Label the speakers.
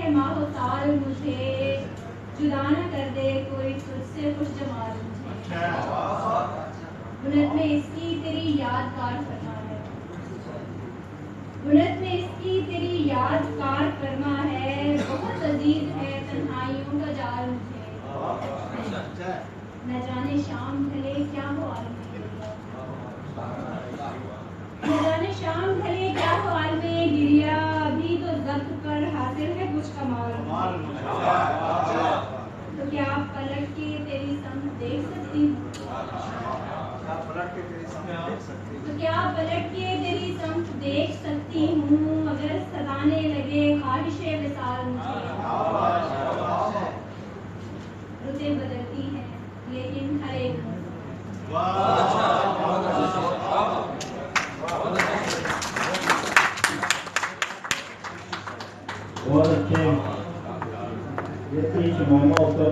Speaker 1: है माहो साल मुझे, जुदा न कर दे कोई तुझसे खुश जमाल मुझे। बुनत में इसकी तेरी यादगार फरमा है, बुनत में इसकी तेरी यादगार फरमा है, बहुत अजीज है तन्हाइयों का जाल मुझे। न जाने शाम ढले क्या हो आलमे गिरिया, न जाने शाम ढले क्या हो आलमे गिरिया, अभी तो जब्त पर हासिल है कुछ कमाल। तो क्या पलट के तेरी समझ देख सकती हूँ, तो क्या पलट के तेरी समझ देख सकती हूँ, अगर सताने लगे ख्वाहिशे विसाल मुझे। रुतें बदलती हैं लेकिन हर एक
Speaker 2: बहुत अच्छे ये 3 इमामों पर